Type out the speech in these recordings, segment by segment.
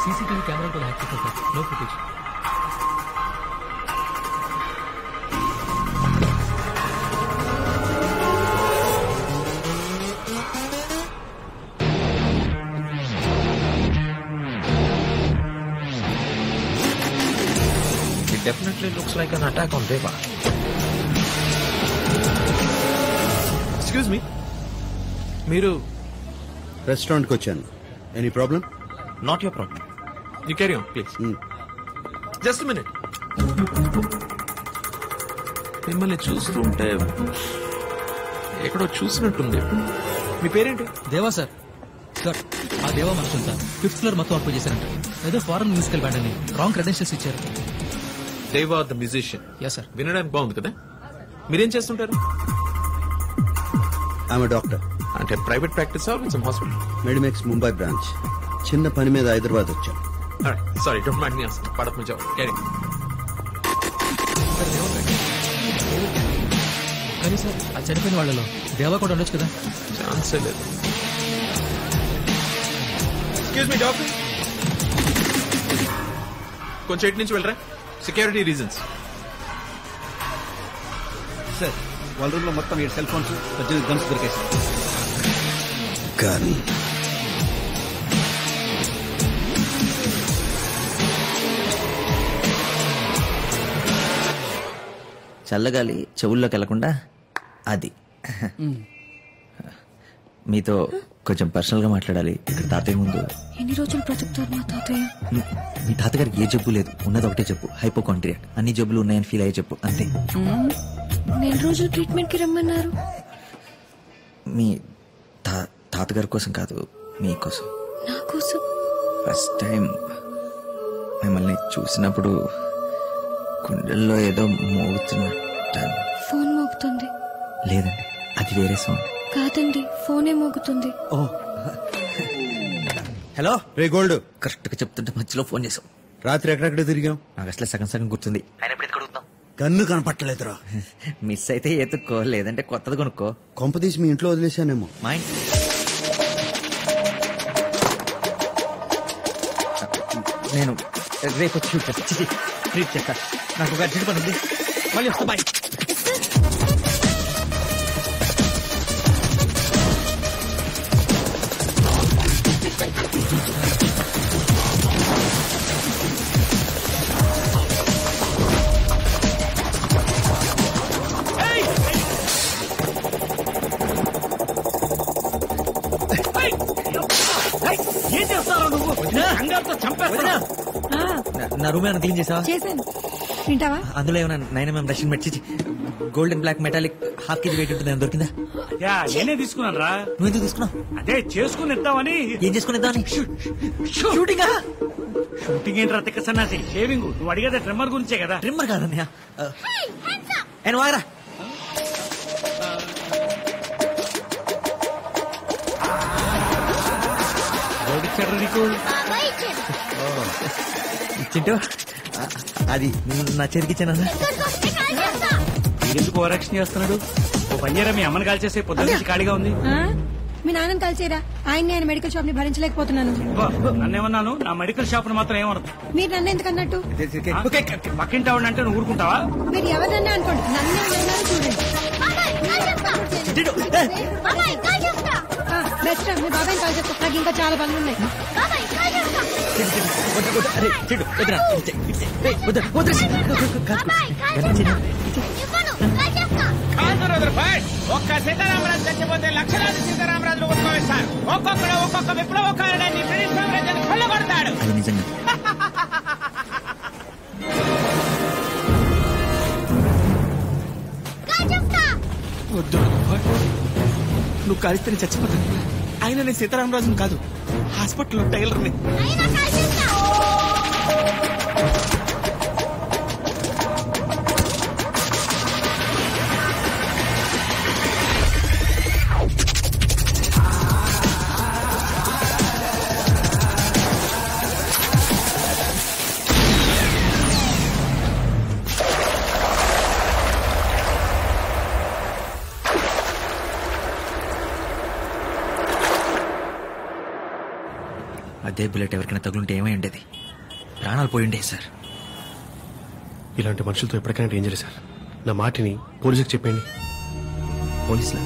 CCTV camera को hack करता है, no footage. It definitely looks like an attack on Deva. Excuse me. మీరు రెస్టారెంట్కి వచ్చాను. Any problem? Not your problem. You carry on, please. Just a minute. మిమ్మల్ని చూస్తుంటే ఎక్కడో చూసినట్టుంది. మీ పేరేంటి? దేవా సార్. సార్ ఆ దేవా మనుషులు సార్ 5th ఫ్లోర్ మొత్తం ఆక్యుపై చేశారంట. ఏదో ఫారెన్ మ్యూజికల్ బ్యాండ్ అని రాంగ్ క్రెడెన్షియల్స్ ఇచ్చారు. దేవా ద మ్యూజిషియన్. Yeah sir. వినడానికి బాగుంది కదా. మీరేం చేస్తుంటారు? ఆమె డాక్టర్. అంటే private practice or some hospital? Medimex Mumbai branch. చిన్న పని మీద హైదరాబాద్ వచ్చాను. Sorry, don't mind me asking. పడక ముందు క్యారీ. కానీ సార్ ఆ చనిపోయిన వాళ్ళలో దేవా కూడా ఉండొచ్చు కదా. ఛాన్సే లేదు. ఎక్స్క్యూజ్ మీ డాక్టర్, కొంచెం ఇటు నుంచి వెళ్ళరా. Security reasons. సార్ వాళ్ళ రూమ్ లో మొత్తం 7 సెల్ ఫోన్స్, 18 గన్స్ దొరికాయి సార్. కానీ చల్లగాలి చెవుల్లోకి వెళ్లకుండా అది. మీతో కొంచెం పర్సనల్ గా మాట్లాడాలి ఇక్కడ తాతయ్య ముందు. ఎన్ని రోజులు బ్రతుకుతారు మా తాతయ్య? మీ తాతగారికి ఏ జబ్బు లేదు, ఉన్నది ఒకటే చెప్పు, హైపోకాండ్రియా. అన్ని జబ్బులు ఉన్నాయని ఫీల్ అయ్యే చెప్పు అంతే. నెల రోజులు ట్రీట్మెంట్ కి రమ్మన్నారు. మీ తాతగారి కోసం కాదు, మీకోసం. నా కోసం? ఫస్ట్ టైం మిమ్మల్ని చూసినప్పుడు గుండెల్లో ఏదో మోగుతున్నట్టు. ఫోన్ మోగుతుంది. లేదండి, అది వేరే సౌండ్. కాదండి, ఫోనే మోగుతుంది. ఓ హలో రే గోల్డ్, కరెక్ట్ గా చెప్తుంటే మధ్యలో ఫోన్ చేసాం. రాత్రి ఎక్కడెక్కడ తిరిగాం? నాకు అసలు సగం సగం గుర్తుంది. ఆయన ఎప్పుడు అడుగుతాం. కన్ను కనపట్టలేదురా. మిస్ అయితే ఎత్తుక్కో, లేదంటే కొత్తది కొనుక్కో. కొంపదీసి మీ ఇంట్లో వదిలేశానేమో. మా నేను రేపు వచ్చి ట్రీట్ చేస్తా. నాకు ఒక అర్జెంట్ పని ఉంది, మళ్ళీ వస్తా. బాయ్. ఏం చేస్తావు నువ్వు? చంపేస్తా. నా రూమ్ ఏమైనా క్లీన్ చేసావా? చేశాను. తింటావా? అందులో ఏమైనా 9mm రష్యన్ మెర్చి golden black metallic half KG weight ఉంటుంది, దొరికిందా? నేనే తీసుకున్నాను రా. నువ్వు ఎందుకు తీసుకున్నావు? అదే చేసుకుని ఇద్దామని. ఏం చేసుకుని ఇద్దామని? షూటింగ్. షూటింగ్ ఏంటి రతిక సన్నాసి? షేవింగ్. నువ్వు అడిగేది ట్రిమ్మర్ గురించే కదా. ట్రిమ్మర్ కాదన్నయ్య. వారా నీకు ఇచ్చింటో అది నా చేతికి ఇచ్చానన్నా. ఎందుకు ఓవరాక్షన్ చేస్తున్నాడు? ఓ పని చేయరా, మీ అమ్మని కాల్ చేసే పొద్దున్న నుంచి ఖాళీగా ఉంది. మీ నాన్నని కలిసేరా? ఆయన్ని ఆయన మెడికల్ షాప్ ని భరించలేకపోతున్నాను. నన్నేమన్నాను? నా మెడికల్ షాప్ మాత్రం ఏమనదు. మీరు నన్ను ఎందుకన్నట్టు? పక్కింటి ఆవిడ అంటే నువ్వు ఊరుకుంటావా? మీరు ఎవరన్నా అనుకోండి, నన్నే చూడండి. బెస్ట్ మీ బాబాయ్ కాల్ చేస్తా, నాకు ఇంకా చాలా పనులు ఉన్నాయి. ఒక్క సీతారామరాజు చచ్చిపోతే లక్షలాది సీతారామరాజులు ఉద్భవిస్తారు. ఒక్కొక్కడు ఒక్కొక్క విప్లవకారుడాన్ని బ్రిటిష్ సామ్రాజ్యాన్ని కొల్లగొడతాడు. అది నిజంగా. వద్దు, నువ్వు కలిస్తే నేను చచ్చిపోతాను. అయినా నేను సీతారామరాజుని కాదు, హాస్పిటల్లో టైలర్ని. అదే బుల్లెట్ ఎవరికైనా తగులుంటే ఏమై ఉండేది? ప్రాణాలు పోయి ఉండే సార్. ఇలాంటి మనుషులతో ఎప్పటికైనా డేంజర్ సార్. నా మాటిని పోలీసులకు చెప్పండి. పోలీసులా?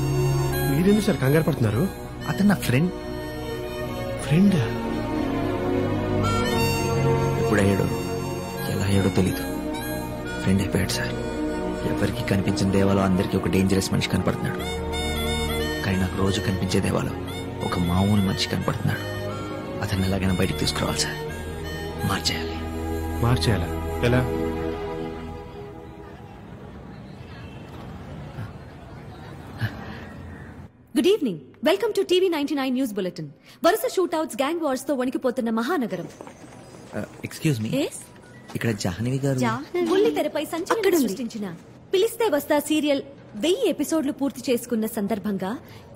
మీరెందుకు సార్ కంగారు పడుతున్నారు? అతను నా ఫ్రెండ్. ఫ్రెండ్ ఎప్పుడయ్యాడో ఎలా అయ్యాడో తెలీదు. ఫ్రెండ్ అయిపోయాడు సార్. ఎవరికి కనిపించిన దేవాలో అందరికీ ఒక డేంజరస్ మనిషి కనపడుతున్నాడు. కానీ నాకు రోజు కనిపించే దేవాలో ఒక మామూలు మనిషి కనపడుతున్నాడు. అతన్ని ఎలాగైనా బయటికి తీసుకురావాలి సార్. మార్చేయాలా? ఎలా? Good evening. Welcome to TV 99 news bulletin. వరుస షూట్అవుట్స్, గ్యాంగ్ వార్స్ తో వణికిపోతున్న మహానగరం. ఎక్స్క్యూజ్ మీ, ఇక్కడ జాహ్నవి గారు బుల్లి తెరపై సంచలనం సృష్టించిన పిలిస్తే వస్తా సీరియల్ 1000 ఎపిసోడ్లు పూర్తి చేసుకున్న సందర్భంగా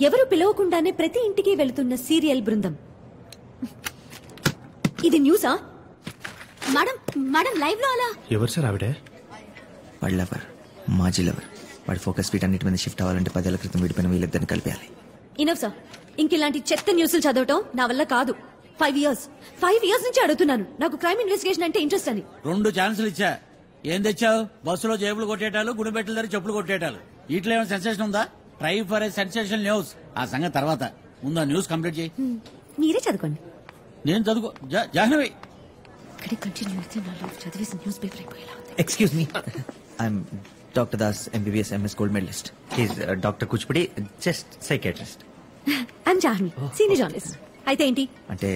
ఎవరు పిలవకుండానే ప్రతి ఇంటికి వెళుతున్న సీరియల్ బృందం. ఇది న్యూసా? మేడం లైవ్ లో అలా. ఎవరు సార్ ఆవిడ? వాడి లవర్, మాజీ లవర్. వాడి ఫోకస్ వీటన్నిటి మీద షిఫ్ట్ అవ్వాలంటే 10 ఏళ్ల క్రితం విడిపోయిన వీళ్ళిద్దరిని కలిపేయాలి. Enough sir. ఇంకిలాంటి చెత్త న్యూస్లు చదవటం నా వల్ల కాదు. 5 ఇయర్స్ నుంచి అడుగుతున్నాను. నాకు క్రైమ్ ఇన్వెస్టిగేషన్ అంటే ఇంట్రెస్ట్ అని. 2 ఛాన్సులు ఇచ్చా. ఏం తెచ్చావు? బస్సులో జేబులు కొట్టేటాలు, గుడిబెట్టల దగ్గర చెప్పులు కొట్టేటాలు. వీటిలో ఏమైనా సెన్సేషన్ ఉందా? Try for a sensation news. ఆ సంగతి తర్వాత. ముందు ఆ న్యూస్ కంప్లీట్ చేయి. మీరే చదువుకోండి. నేను చదువుకో. జాహ్నవి కంటిన్యూ అయితే నా లైఫ్ చదివేసి న్యూస్ పేపర్ అయిపోయేలా ఉంది. Excuse me, I'm doctor Das, MBBS MS gold medalist. He's doctor Kuchipudi, just psychiatrist. I'm Jahnavi, senior journalist. అయితే ఏంటి? అంటే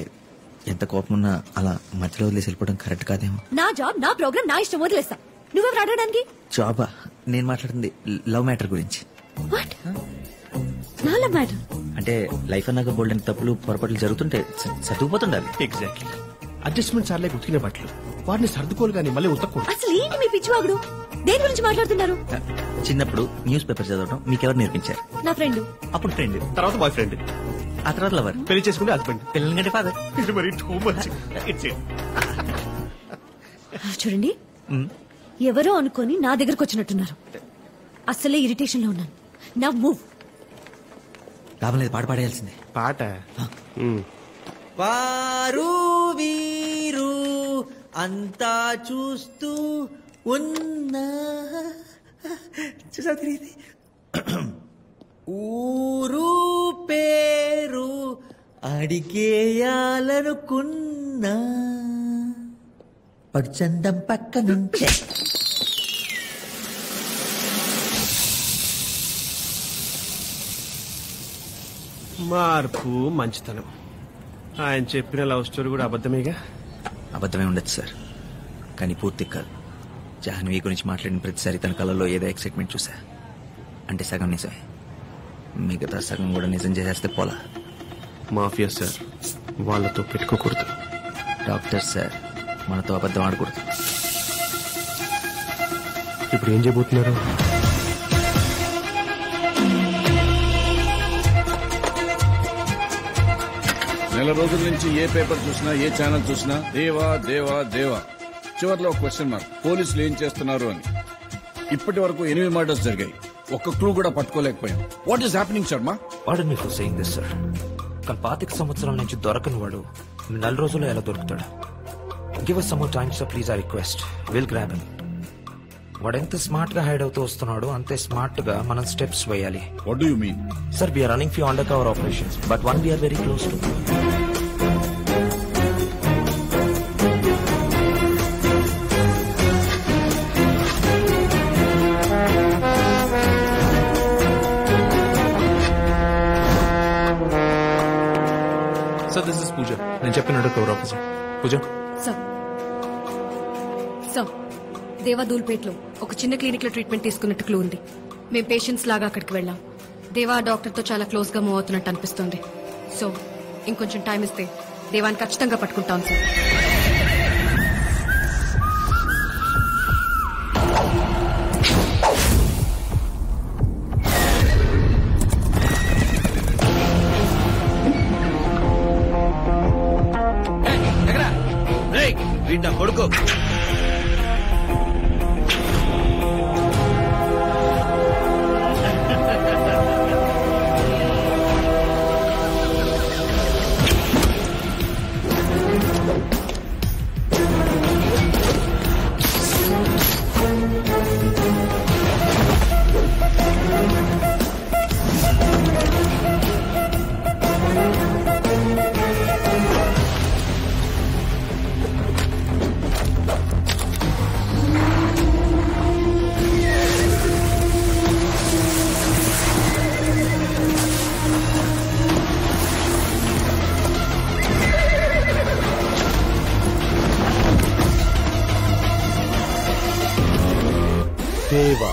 ఎంత కోపం ఉన్నా అలా మధ్యలో వదిలేసి వెళ్ళిపోవడం కరెక్ట్ కాదేమో. నా జాబ్, నా ప్రోగ్రామ్, నా ఇష్టం, వదిలేస్తా. నువ్వెవరు అడగడానికి? జాబా? నేను మాట్లాడుతుంది లవ్ మ్యాటర్ గురించి. వాట్? నా లవ్ మ్యాటర్ అంటే లైఫ్ అన్నాక బోల్డ్ అని తప్పులు పొరపాట్లు జరుగుతుంటే సర్దుకుపోతుండాలి. ఎగ్జాక్ట్లీ. అడ్జస్ట్మెంట్ సార్లే ఉతికిన బట్టలు, వాటిని సర్దుకోలు కానీ మళ్ళీ ఉతకూడదు. అసలు ఏంటి మీ పిచ్చివాగుడు? దేని గురించి మాట్లాడుతున్నారు? చిన్నప్పుడు న్యూస్ పేపర్ చదవడం మీకెవరు నేర్పించారు? నా ఫ్రెండ్. అప్పుడు ఫ్రెండ్, తర్వాత బాయ్ ఫ్రెండ్, ఆ తర్వాత లవర్, పెళ్లి చేసుకుంటే హస్బెండ్, పిల్లల కంటే ఫాదర్. ఇది మరి టూ మచ్. It's it. చూడండి, ఎవరో అనుకొని నా దగ్గరకు వచ్చినట్టున్నారు. అసలే ఇరిటేషన్ లో ఉన్నాను. నా మూవ్. లాభం లేదు, పాట పాడేయాల్సిందే. పాట వారు వీరు అంతా చూస్తూ ఉన్నా చూసా తిరిగి ఊరు పేరు అడిగేయాలనుకున్నా పడుచందం పక్క నుంచే. మార్పు మంచితనం. ఆయన చెప్పిన లవ్ స్టోరీ కూడా అబద్ధమేగా? అబద్ధమే ఉండొచ్చు సార్, కానీ పూర్తి కాదు. జాహ్నవి గురించి మాట్లాడిన ప్రతిసారి తన కళ్ళలో ఏదో ఎక్సైట్మెంట్ చూసా. అంటే సగం నిజమే, మిగతా సగం కూడా నిజం చేసేస్తే పోలా. మాఫియా సార్, వాళ్ళతో పెట్టుకోకూడదు. డాక్టర్ సార్, మనతో అబద్ధం ఆడకూడదు. ఇప్పుడు ఏం చేయబోతున్నారు? నెల రోజుల నుంచి ఏ పేపర్ చూసినా, ఏ ఛానల్ చూసినా దేవా దేవా దేవా. చివర్లో ఒక క్వశ్చన్ మార్క్. పోలీసులు ఏం చేస్తున్నారు అని. ఇప్పటి వరకు 8 మర్డర్స్ జరిగాయి. ఒక్క క్లూ కూడా పట్టుకోలేకపోయాం. What is happening Sharma? వాడు మీకు సేయింగ్ దిస్ సార్. కానీ 25 సంవత్సరాల నుంచి దొరకని వాడు 4 రోజుల్లో ఎలా దొరుకుతాడు? Give us some more time sir, please, I request. We'll grab him. వాడు ఎంత స్మార్ట్ గా హైడ్ అవుతూ వస్తున్నాడు, అంతే స్మార్ట్ గా మనం స్టెప్స్ వేయాలి. What do you mean? Sir, we are running few undercover operations, but one we are very close to. Sir, this is Pooja. నేను చెప్పిన అండర్కవర్ ఆఫీసర్. పూజ. సార్, దేవా దూల్పేట్లో ఒక చిన్న క్లినిక్ లో ట్రీట్మెంట్ తీసుకున్నట్టు క్లూ ఉంది. మేము పేషెంట్స్ లాగా అక్కడికి వెళ్ళాం. దేవా డాక్టర్ తో చాలా క్లోజ్ గా మూవ్ అవుతున్నట్టు అనిపిస్తుంది. సో ఇంకొంచెం టైం ఇస్తే దేవాన్ని ఖచ్చితంగా పట్టుకుంటాం సార్. వీళ్ళ కొడుకు దేవా